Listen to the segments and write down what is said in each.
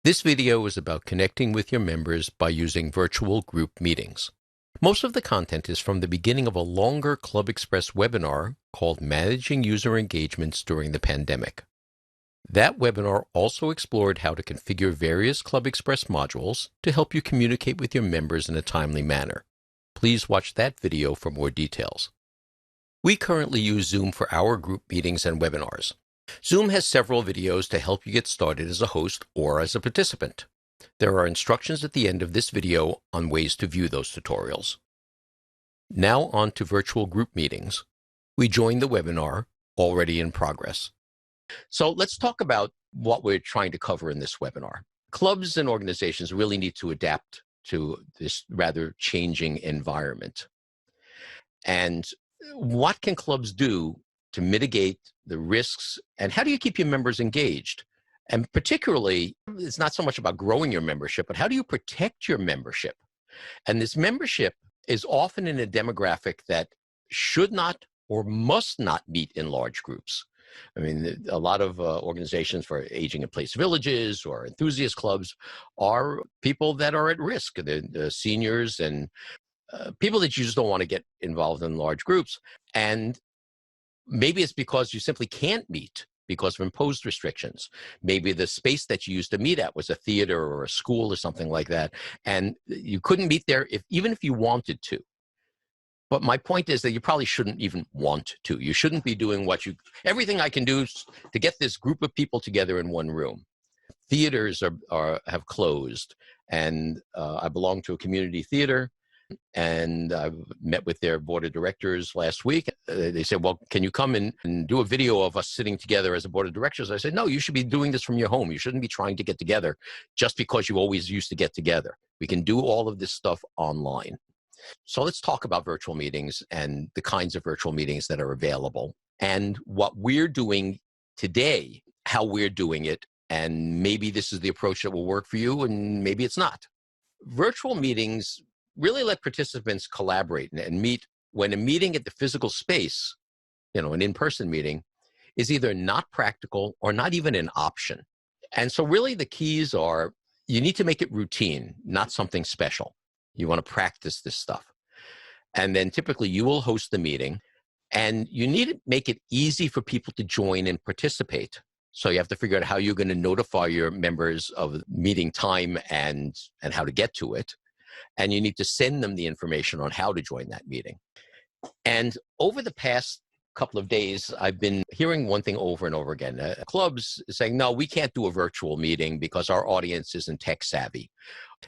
This video is about connecting with your members by using virtual group meetings. Most of the content is from the beginning of a longer ClubExpress webinar called Managing User Engagements During the Pandemic. That webinar also explored how to configure various ClubExpress modules to help you communicate with your members in a timely manner. Please watch that video for more details. We currently use Zoom for our group meetings and webinars. Zoom has several videos to help you get started as a host or as a participant. There are instructions at the end of this video on ways to view those tutorials. Now on to virtual group meetings. We join the webinar already in progress. So let's talk about what we're trying to cover in this webinar. Clubs and organizations really need to adapt to this rather changing environment. And what can clubs do to mitigate the risks, and how do you keep your members engaged? And particularly, it's not so much about growing your membership, but how do you protect your membership? And this membership is often in a demographic that should not or must not meet in large groups. I mean, a lot of organizations for aging in place villages or enthusiast clubs are people that are at risk, the seniors and people that you just don't want to get involved in large groups. And maybe it's because you simply can't meet because of imposed restrictions. Maybe the space that you used to meet at was a theater or a school or something like that, and you couldn't meet there even if you wanted to. But my point is that you probably shouldn't even want to. You shouldn't be doing everything I can do to get this group of people together in one room. Theaters have closed, and I belong to a community theater, and I met with their board of directors last week. They said, well, can you come and do a video of us sitting together as a board of directors? I said, no, you should be doing this from your home. You shouldn't be trying to get together just because you always used to get together. We can do all of this stuff online. So let's talk about virtual meetings and the kinds of virtual meetings that are available and what we're doing today, how we're doing it, and maybe this is the approach that will work for you and maybe it's not. Virtual meetings really let participants collaborate and meet when a meeting at the physical space, an in-person meeting, is either not practical or not even an option. And so really the keys are, you need to make it routine, not something special. You want to practice this stuff. And then typically you will host the meeting, and you need to make it easy for people to join and participate. So you have to figure out how you're going to notify your members of meeting time and how to get to it. And you need to send them the information on how to join that meeting. And over the past couple of days, I've been hearing one thing over and over again. Clubs saying, no, we can't do a virtual meeting because our audience isn't tech savvy.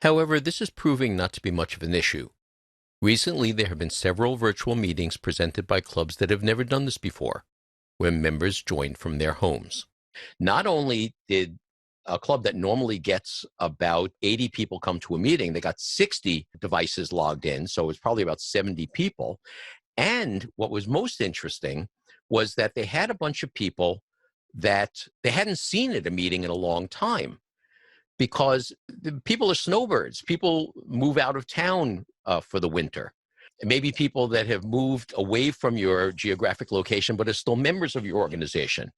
However, this is proving not to be much of an issue. Recently, there have been several virtual meetings presented by clubs that have never done this before, where members joined from their homes. Not only did a club that normally gets about 80 people come to a meeting, they got 60 devices logged in, so it was probably about 70 people. And what was most interesting was that they had a bunch of people that they hadn't seen at a meeting in a long time, because people are snowbirds. People move out of town for the winter. Maybe people that have moved away from your geographic location but are still members of your organization.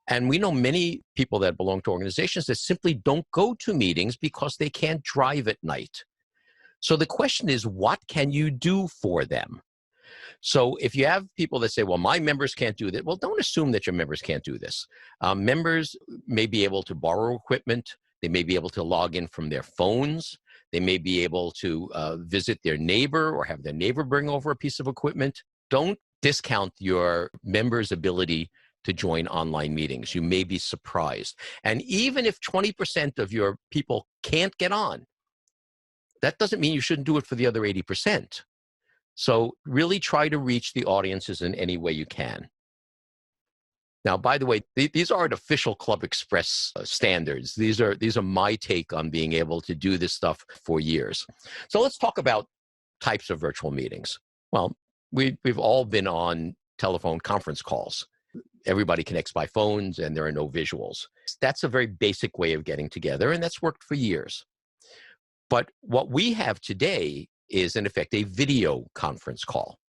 And we know many people that belong to organizations that simply don't go to meetings because they can't drive at night. So the question is, what can you do for them? So if you have people that say, well, my members can't do that, well, don't assume that your members can't do this. Members may be able to borrow equipment. They may be able to log in from their phones. They may be able to visit their neighbor or have their neighbor bring over a piece of equipment. Don't discount your members' ability to join online meetings. You may be surprised. And even if 20% of your people can't get on, that doesn't mean you shouldn't do it for the other 80%. So really try to reach the audiences in any way you can. Now, by the way, these aren't official ClubExpress standards. These are my take on being able to do this stuff for years. So let's talk about types of virtual meetings. Well, we've all been on telephone conference calls. Everybody connects by phones and there are no visuals. That's a very basic way of getting together, and that's worked for years. But what we have today is, in effect, a video conference call.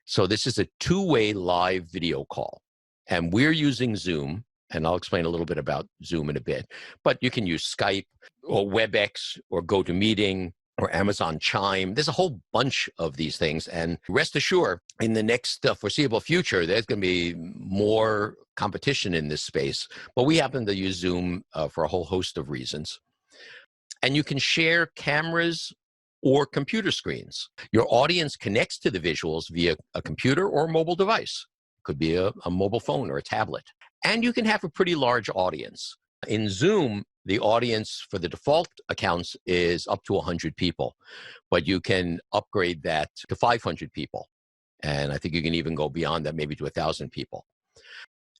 So this is a two-way live video call. And we're using Zoom And I'll explain a little bit about Zoom in a bit. But you can use Skype or WebEx or GoToMeeting or Amazon Chime. There's a whole bunch of these things. And rest assured, in the next foreseeable future, there's going to be more competition in this space. But we happen to use Zoom for a whole host of reasons. And you can share cameras or computer screens. Your audience connects to the visuals via a computer or a mobile device. It could be a mobile phone or a tablet. And you can have a pretty large audience. In Zoom, the audience for the default accounts is up to 100 people, but you can upgrade that to 500 people. And I think you can even go beyond that, maybe to 1,000 people.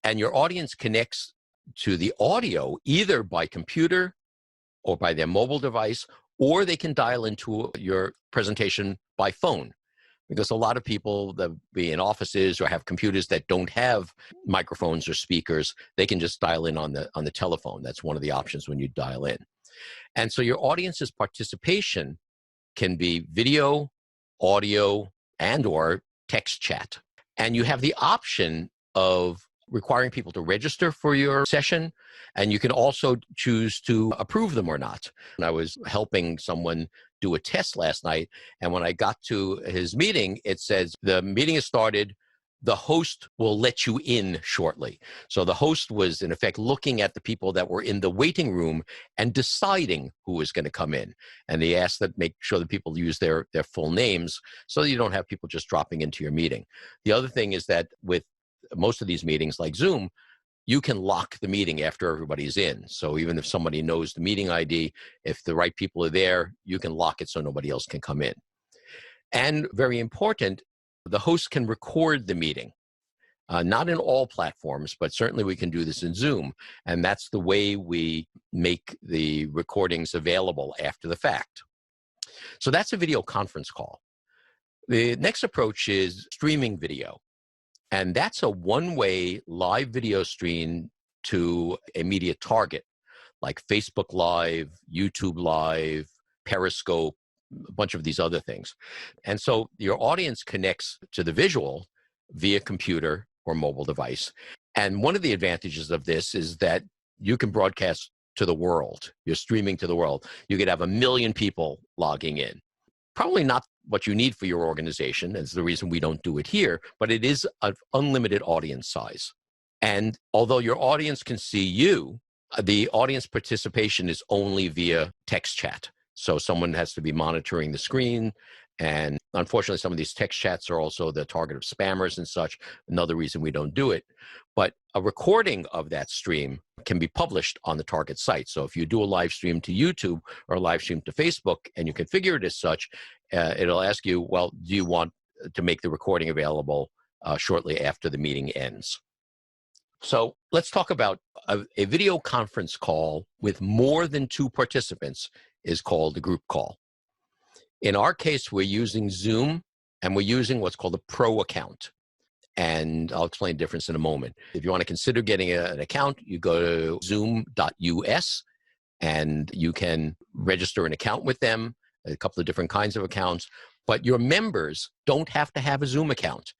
And your audience connects to the audio either by computer or by their mobile device, or they can dial into your presentation by phone. Because a lot of people that be in offices or have computers that don't have microphones or speakers, they can just dial in on the telephone. That's one of the options when you dial in. And so your audience's participation can be video, audio, and or text chat. And you have the option of requiring people to register for your session, and you can also choose to approve them or not. And I was helping someone do a test last night, and when I got to his meeting, it says, the meeting has started, the host will let you in shortly. So the host was, in effect, looking at the people that were in the waiting room and deciding who was going to come in. And they asked that make sure that people use their full names so that you don't have people just dropping into your meeting. The other thing is that with most of these meetings like Zoom, you can lock the meeting after everybody's in. So even if somebody knows the meeting ID, if the right people are there, you can lock it so nobody else can come in. And very important, the host can record the meeting. Not in all platforms, but certainly we can do this in Zoom. And that's the way we make the recordings available after the fact. So that's a video conference call. The next approach is streaming video. And that's a one-way live video stream to a media target, like Facebook Live, YouTube Live, Periscope, a bunch of these other things. And so your audience connects to the visual via computer or mobile device. And one of the advantages of this is that you can broadcast to the world. You're streaming to the world. You could have 1 million people logging in. Probably not what you need for your organization. That's the reason we don't do it here, but it is an unlimited audience size. And although your audience can see you, the audience participation is only via text chat. So someone has to be monitoring the screen. And unfortunately, some of these text chats are also the target of spammers and such. Another reason we don't do it. But a recording of that stream can be published on the target site. So if you do a live stream to YouTube or a live stream to Facebook and you configure it as such, it'll ask you, well, do you want to make the recording available shortly after the meeting ends? So let's talk about a video conference call with more than 2 participants is called a group call. In our case, we're using Zoom, and we're using what's called a pro account. And I'll explain the difference in a moment. If you want to consider getting an account, you go to zoom.us, and you can register an account with them, a couple of different kinds of accounts. But your members don't have to have a Zoom account.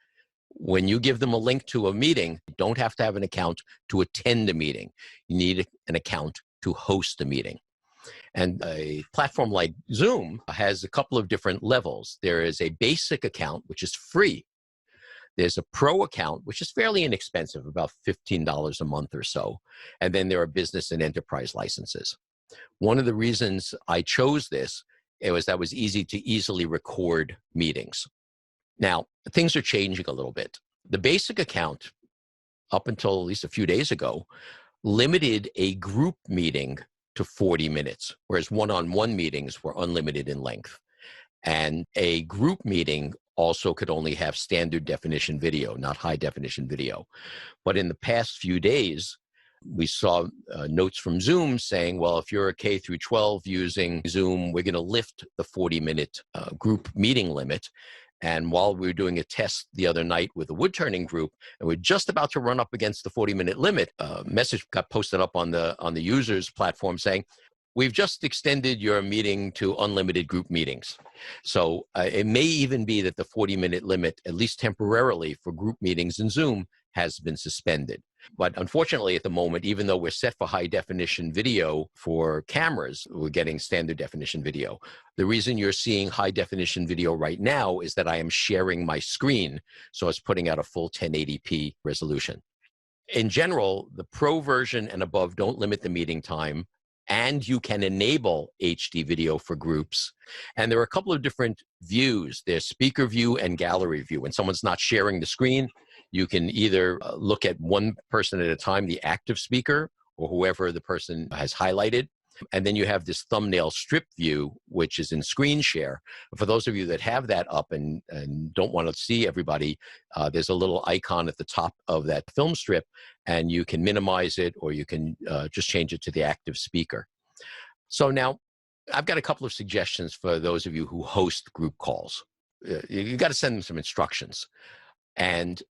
When you give them a link to a meeting, you don't have to have an account to attend a meeting. You need an account to host a meeting. And a platform like Zoom has a couple of different levels. There is a basic account, which is free. There's a pro account, which is fairly inexpensive, about $15 a month or so. And then there are business and enterprise licenses. One of the reasons I chose this, it was easy to easily record meetings. Now, things are changing a little bit. The basic account, up until at least a few days ago, limited a group meeting to 40 minutes, whereas one-on-one meetings were unlimited in length. And a group meeting also could only have standard definition video, not high definition video. But in the past few days, we saw notes from Zoom saying, well, if you're a K through 12 using Zoom, we're going to lift the 40-minute group meeting limit. And while we were doing a test the other night with a wood turning group, and we're just about to run up against the 40-minute limit, a message got posted up on the users platform saying, we've just extended your meeting to unlimited group meetings. So it may even be that the 40-minute limit, at least temporarily for group meetings in Zoom, has been suspended. But unfortunately, at the moment, even though we're set for high definition video for cameras, we're getting standard definition video. The reason you're seeing high definition video right now is that I am sharing my screen, so it's putting out a full 1080p resolution. In general, the Pro version and above don't limit the meeting time, and you can enable HD video for groups. And there are a couple of different views. There's speaker view and gallery view. When someone's not sharing the screen, you can either look at one person at a time, the active speaker, or whoever the person has highlighted. And then you have this thumbnail strip view, which is in screen share. For those of you that have that up and don't want to see everybody, there's a little icon at the top of that film strip, and you can minimize it, or you can just change it to the active speaker. So now, I've got a couple of suggestions for those of you who host group calls. You got to send them some instructions. And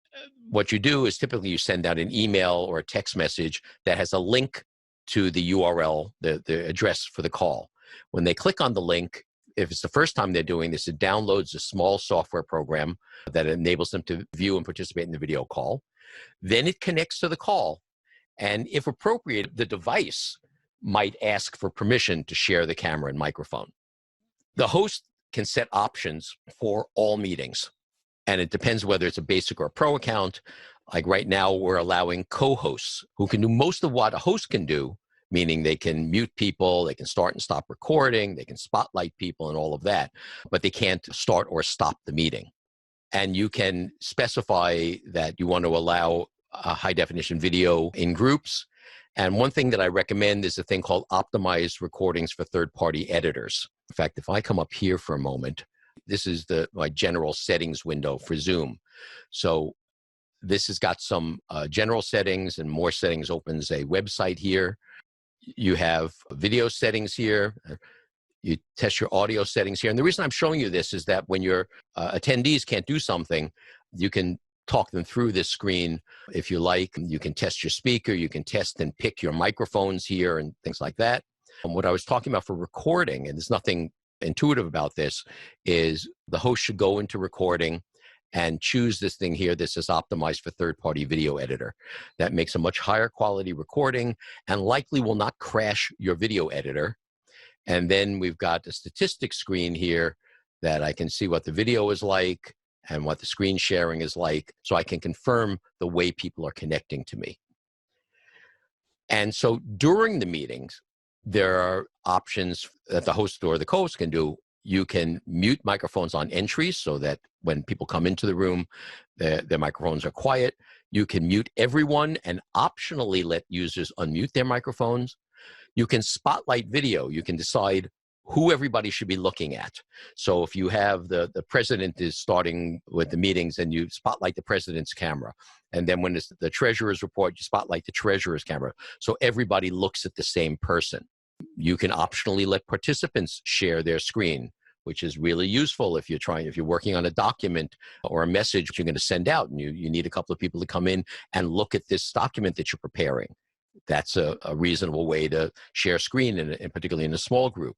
what you do is typically you send out an email or a text message that has a link to the URL, the address for the call. When they click on the link, if it's the first time they're doing this, it downloads a small software program that enables them to view and participate in the video call. Then it connects to the call. And if appropriate, the device might ask for permission to share the camera and microphone. The host can set options for all meetings. And it depends whether it's a basic or a pro account. Like right now, we're allowing co-hosts who can do most of what a host can do, meaning they can mute people, they can start and stop recording, they can spotlight people and all of that, but they can't start or stop the meeting. And you can specify that you want to allow a high definition video in groups. And one thing that I recommend is a thing called optimized recordings for third-party editors. In fact, if I come up here for a moment, this is my general settings window for Zoom. So this has got some general settings, and more settings opens a website here. You have video settings here. You test your audio settings here. And the reason I'm showing you this is that when your attendees can't do something, you can talk them through this screen if you like. You can test your speaker. You can test and pick your microphones here and things like that. And what I was talking about for recording, and there's nothing intuitive about this, is the host should go into recording and choose this thing here that says optimized for third-party video editor. That makes a much higher quality recording and likely will not crash your video editor. And then we've got a statistics screen here that I can see what the video is like and what the screen sharing is like, so I can confirm the way people are connecting to me. And so during the meetings, there are options that the host or the co-host can do. You can mute microphones on entry so that when people come into the room, their microphones are quiet. You can mute everyone and optionally let users unmute their microphones. You can spotlight video. You can decide who everybody should be looking at. So if you have the president is starting with the meetings, and you spotlight the president's camera. And then when it's the treasurer's report, you spotlight the treasurer's camera. So everybody looks at the same person. You can optionally let participants share their screen, which is really useful if you're working on a document or a message you're going to send out, and you need a couple of people to come in and look at this document that you're preparing. That's a reasonable way to share screen, and particularly in a small group.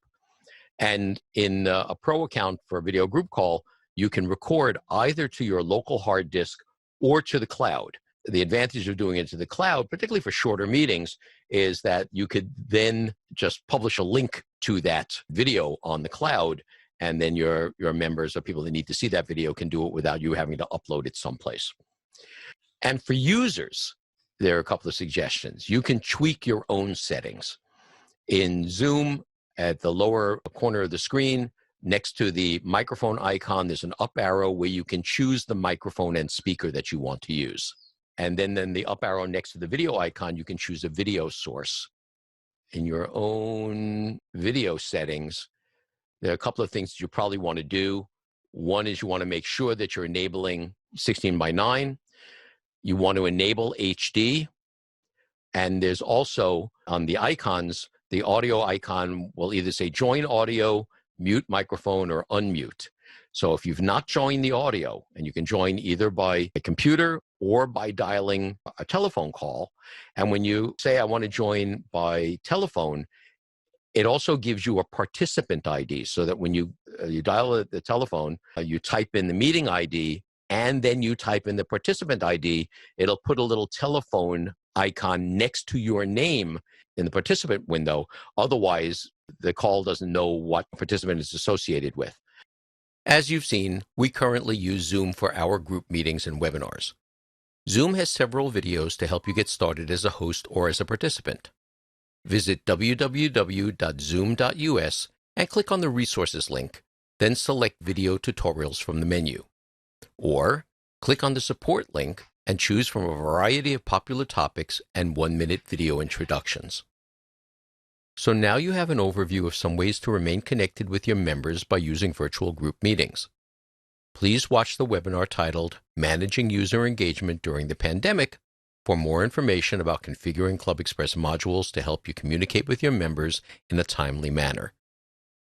And in a pro account for a video group call, you can record either to your local hard disk or to the cloud. The advantage of doing it to the cloud, particularly for shorter meetings, is that you could then just publish a link to that video on the cloud, and then your members or people that need to see that video can do it without you having to upload it someplace. And for users, there are a couple of suggestions. You can tweak your own settings. In Zoom, at the lower corner of the screen, next to the microphone icon, there's an up arrow where you can choose the microphone and speaker that you want to use. And then the up arrow next to the video icon, you can choose a video source. In your own video settings, there are a couple of things you probably want to do. One is you want to make sure that you're enabling 16:9. You want to enable HD. And there's also, on the icons, the audio icon will either say join audio, mute microphone, or unmute. So if you've not joined the audio, and you can join either by a computer or by dialing a telephone call, and when you say, I want to join by telephone, it also gives you a participant ID, so that when you dial the telephone, you type in the meeting ID, and then you type in the participant ID, it'll put a little telephone icon next to your name in the participant window. Otherwise, the call doesn't know what participant is associated with. As you've seen, we currently use Zoom for our group meetings and webinars. Zoom has several videos to help you get started as a host or as a participant. Visit www.zoom.us and click on the resources link, then select video tutorials from the menu. Or click on the support link and choose from a variety of popular topics and 1-minute video introductions. So now you have an overview of some ways to remain connected with your members by using virtual group meetings. Please watch the webinar titled Managing User Engagement During the Pandemic for more information about configuring ClubExpress modules to help you communicate with your members in a timely manner.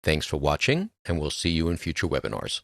Thanks for watching, and we'll see you in future webinars.